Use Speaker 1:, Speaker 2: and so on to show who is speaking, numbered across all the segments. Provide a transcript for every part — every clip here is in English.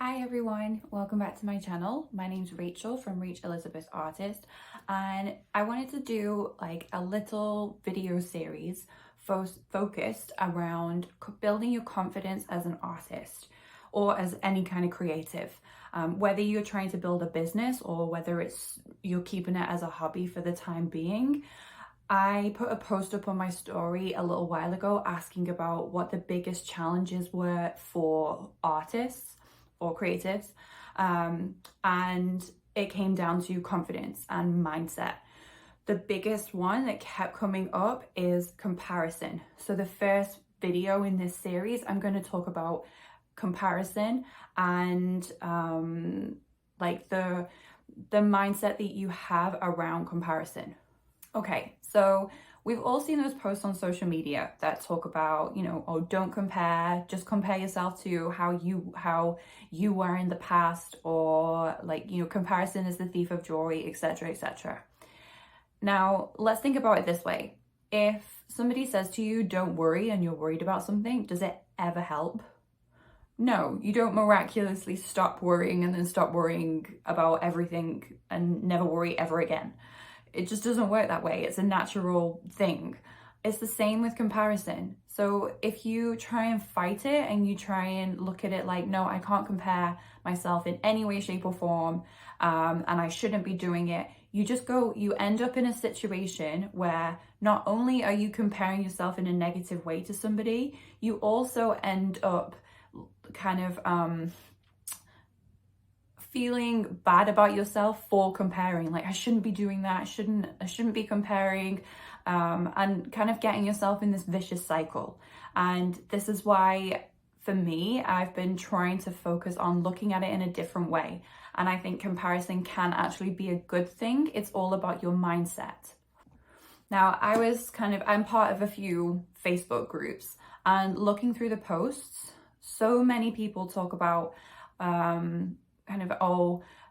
Speaker 1: Hi everyone, welcome back to my channel. My name's Rachel from Reach Elizabeth Artist, and I wanted to do like a little video series focused around building your confidence as an artist or as any kind of creative. Whether you're trying to build a business or whether you're keeping it as a hobby for the time being. I put a post up on my story a little while ago asking about what the biggest challenges were for artists or creatives, and it came down to confidence and mindset. The biggest one that kept coming up is comparison. So the first video in this series, I'm going to talk about comparison and like the mindset that you have around comparison. Okay, so we've all seen those posts on social media that talk about, oh, don't compare, just compare yourself to how you were in the past, or like, comparison is the thief of joy, etc., etc. Now, let's think about it this way. If somebody says to you, don't worry, and you're worried about something, does it ever help? No, you don't miraculously stop worrying and then stop worrying about everything and never worry ever again. It just doesn't work that way. It's a natural thing. It's the same with comparison. So if you try and fight it and you try and look at it like, no, I can't compare myself in any way, shape or form, and I shouldn't be doing it, you end up in a situation where not only are you comparing yourself in a negative way to somebody, you also end up kind of feeling bad about yourself for comparing. Like, I shouldn't be doing that, I shouldn't be comparing, and kind of getting yourself in this vicious cycle. And this is why, for me, I've been trying to focus on looking at it in a different way. And I think comparison can actually be a good thing. It's all about your mindset. Now, I'm part of a few Facebook groups, and looking through the posts, so many people talk about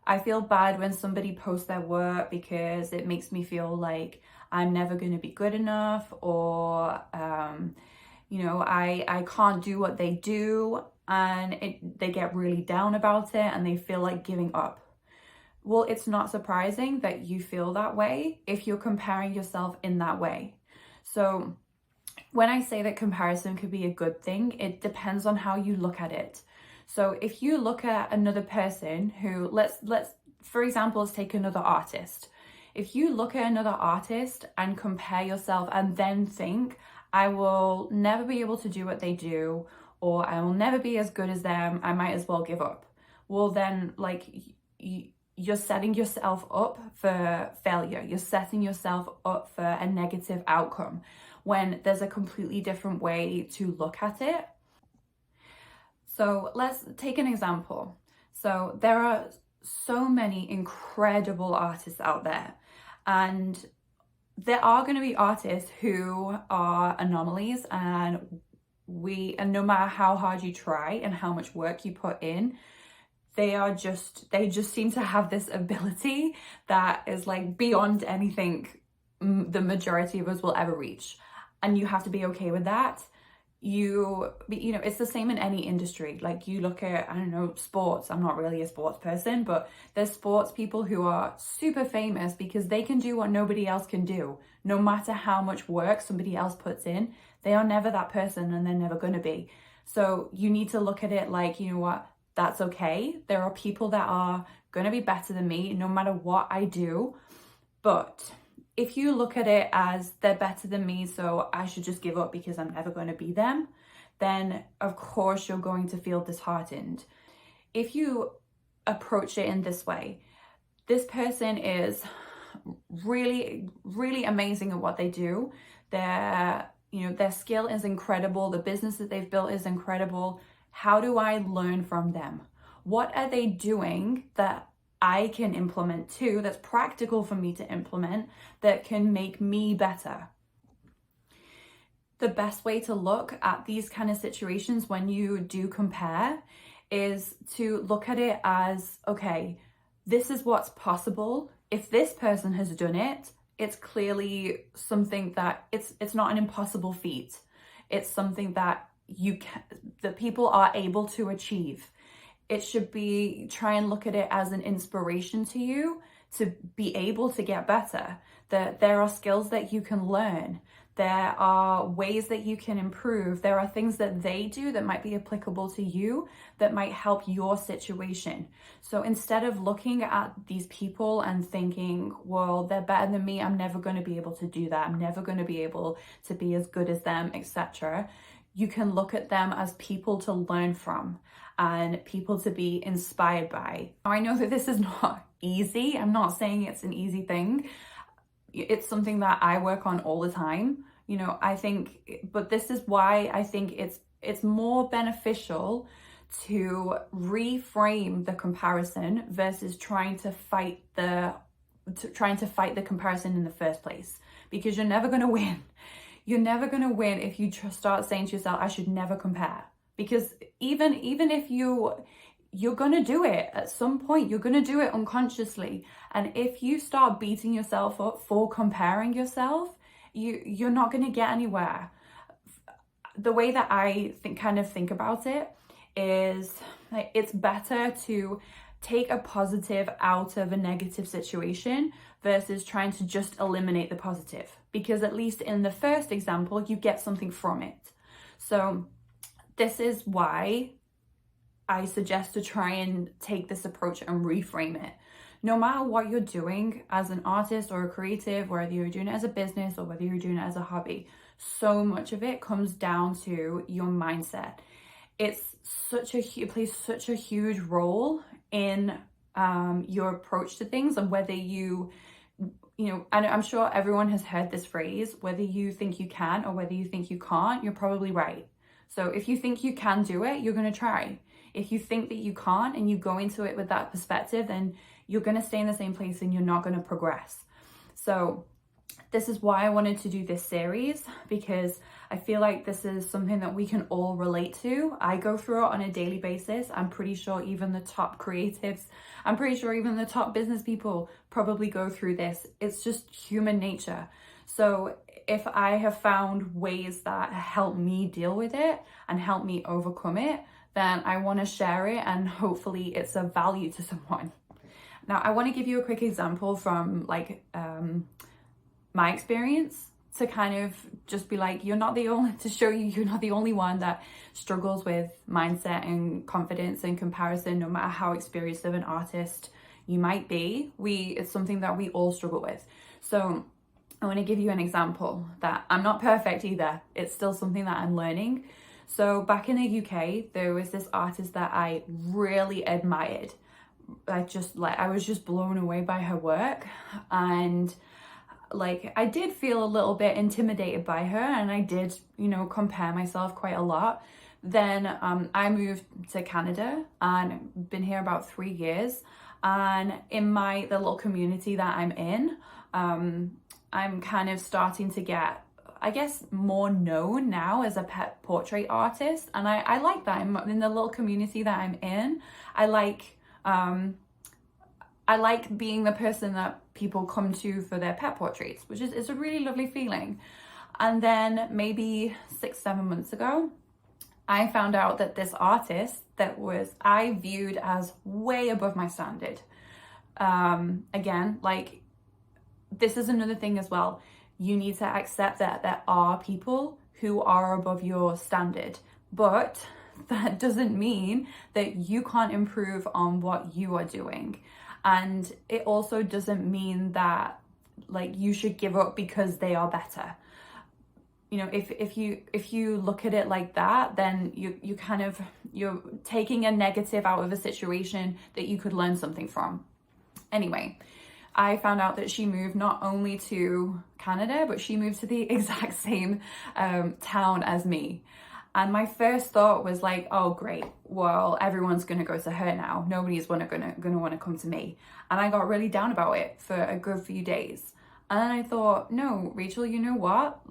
Speaker 1: I feel bad when somebody posts their work because it makes me feel like I'm never going to be good enough, or I can't do what they do, and they get really down about it and they feel like giving up. Well, it's not surprising that you feel that way if you're comparing yourself in that way. So when I say that comparison could be a good thing, it depends on how you look at it. So if you look at another person who, for example, let's take another artist. If you look at another artist and compare yourself and then think, I will never be able to do what they do, or I will never be as good as them, I might as well give up. Well, then you're setting yourself up for failure. You're setting yourself up for a negative outcome when there's a completely different way to look at it. So let's take an example. So there are so many incredible artists out there, and there are going to be artists who are anomalies, and no matter how hard you try and how much work you put in, they just seem to have this ability that is like beyond anything the majority of us will ever reach. And you have to be okay with that. It's the same in any industry. Like, you look at, I don't know, sports. I'm not really a sports person, but there's sports people who are super famous because they can do what nobody else can do. No matter how much work somebody else puts in, they are never that person, and they're never going to be. So you need to look at it like, you know what, that's okay. There are people that are going to be better than me no matter what I do. But if you look at it as they're better than me, so I should just give up because I'm never going to be them, then of course you're going to feel disheartened. If you approach it in this way, this person is really, really amazing at what they do. Their skill is incredible. The business that they've built is incredible. How do I learn from them? What are they doing that I can implement too, that's practical for me to implement, that can make me better? The best way to look at these kind of situations when you do compare is to look at it as, okay, this is what's possible. If this person has done it, it's clearly something that it's not an impossible feat. It's something that people are able to achieve. It should be, try and look at it as an inspiration to you to be able to get better. That there are skills that you can learn. There are ways that you can improve. There are things that they do that might be applicable to you that might help your situation. So instead of looking at these people and thinking, well, they're better than me, I'm never going to be able to do that, I'm never going to be able to be as good as them, etc., you can look at them as people to learn from and people to be inspired by. I know that this is not easy. I'm not saying it's an easy thing. It's something that I work on all the time, you know, I think, but this is why I think it's more beneficial to reframe the comparison versus trying to fight the comparison in the first place, because you're never going to win. You're never going to win if you just start saying to yourself, I should never compare. Because even if you're going to do it at some point, you're going to do it unconsciously. And if you start beating yourself up for comparing yourself, you're not going to get anywhere. The way that I think about it is like, it's better to take a positive out of a negative situation versus trying to just eliminate the positive, because at least in the first example you get something from it. So this is why I suggest to try and take this approach and reframe it. No matter what you're doing as an artist or a creative, whether you're doing it as a business or whether you're doing it as a hobby, so much of it comes down to your mindset. It plays such a huge role in your approach to things, and whether you know, and I'm sure everyone has heard this phrase, whether you think you can or whether you think you can't, you're probably right. So if you think you can do it, you're going to try. If you think that you can't and you go into it with that perspective, then you're going to stay in the same place and you're not going to progress. So this is why I wanted to do this series, because I feel like this is something that we can all relate to. I go through it on a daily basis. I'm pretty sure even the top creatives, I'm pretty sure even the top business people probably go through this. It's just human nature. So if I have found ways that help me deal with it and help me overcome it, then I want to share it, and hopefully it's of value to someone. Now, I want to give you a quick example from my experience, to kind of just be like, you're not the only one that struggles with mindset and confidence and comparison, no matter how experienced of an artist you might be. It's something that we all struggle with. So I want to give you an example that I'm not perfect either. It's still something that I'm learning. So back in the UK, there was this artist that I really admired. I was just blown away by her work, and I did feel a little bit intimidated by her, and I did, compare myself quite a lot. Then I moved to Canada and been here about 3 years. And in the little community that I'm in, I'm kind of starting to get, I guess, more known now as a pet portrait artist. And I like that. I'm in the little community that I'm in. I like being the person that people come to for their pet portraits, which is a really lovely feeling. And then maybe 6-7 months ago, I found out that this artist that I viewed as way above my standard. Again, this is another thing as well. You need to accept that there are people who are above your standard, but that doesn't mean that you can't improve on what you are doing. And it also doesn't mean that you should give up because they are better. If you look at it like that, then you're taking a negative out of a situation that you could learn something from. Anyway, I found out that she moved not only to Canada, but she moved to the exact same town as me. And my first thought was oh, great. Well, everyone's going to go to her now. Nobody's going to want to come to me. And I got really down about it for a good few days. And then I thought, no, Rachel, you know what?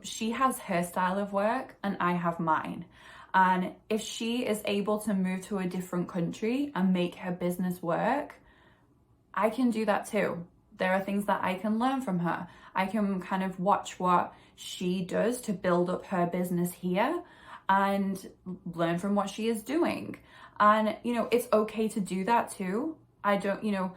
Speaker 1: She has her style of work and I have mine. And if she is able to move to a different country and make her business work, I can do that too. There are things that I can learn from her. I can kind of watch what she does to build up her business here. and learn from what she is doing. And, you know, it's okay to do that too. I don't, you know,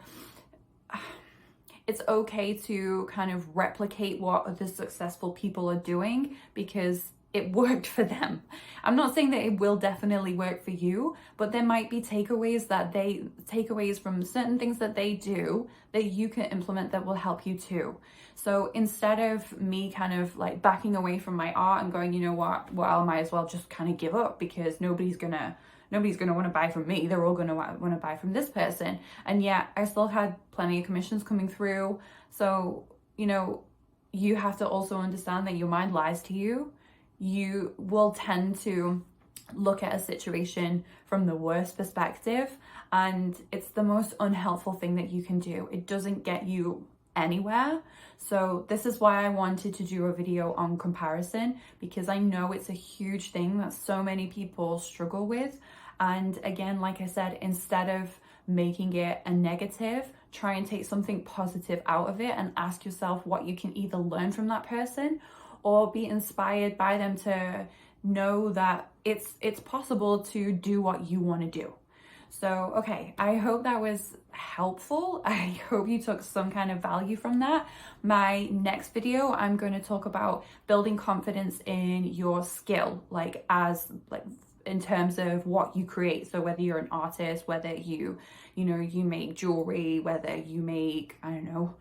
Speaker 1: it's okay to kind of replicate what other successful people are doing because it worked for them. I'm not saying that it will definitely work for you, but there might be takeaways from certain things that they do that you can implement that will help you too. So instead of me kind of like backing away from my art and going, you know what, well, I might as well just kind of give up because nobody's gonna want to buy from me. They're all gonna want to buy from this person. And yet I still had plenty of commissions coming through. So, you know, you have to also understand that your mind lies to you. You will tend to look at a situation from the worst perspective, and it's the most unhelpful thing that you can do. It doesn't get you anywhere. So this is why I wanted to do a video on comparison, because I know it's a huge thing that so many people struggle with. And again, like I said, instead of making it a negative, try and take something positive out of it and ask yourself what you can either learn from that person or be inspired by them to know that it's possible to do what you want to do. So, okay, I hope that was helpful. I hope you took some kind of value from that. My next video, I'm going to talk about building confidence in your skill, like in terms of what you create. So whether you're an artist, whether you make jewelry, whether you make, I don't know,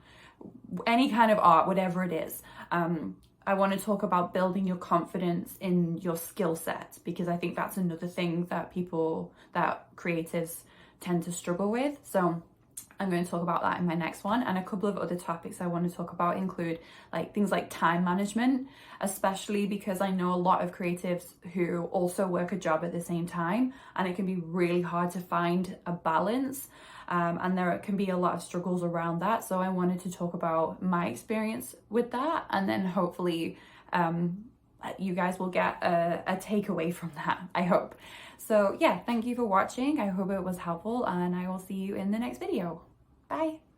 Speaker 1: any kind of art, whatever it is. I want to talk about building your confidence in your skill set, because I think that's another thing that creatives tend to struggle with. So I'm going to talk about that in my next one. And a couple of other topics I want to talk about include like things like time management, especially because I know a lot of creatives who also work a job at the same time, and it can be really hard to find a balance. And there can be a lot of struggles around that. So I wanted to talk about my experience with that, and then hopefully you guys will get a takeaway from that, I hope. So yeah, thank you for watching. I hope it was helpful, and I will see you in the next video. Bye.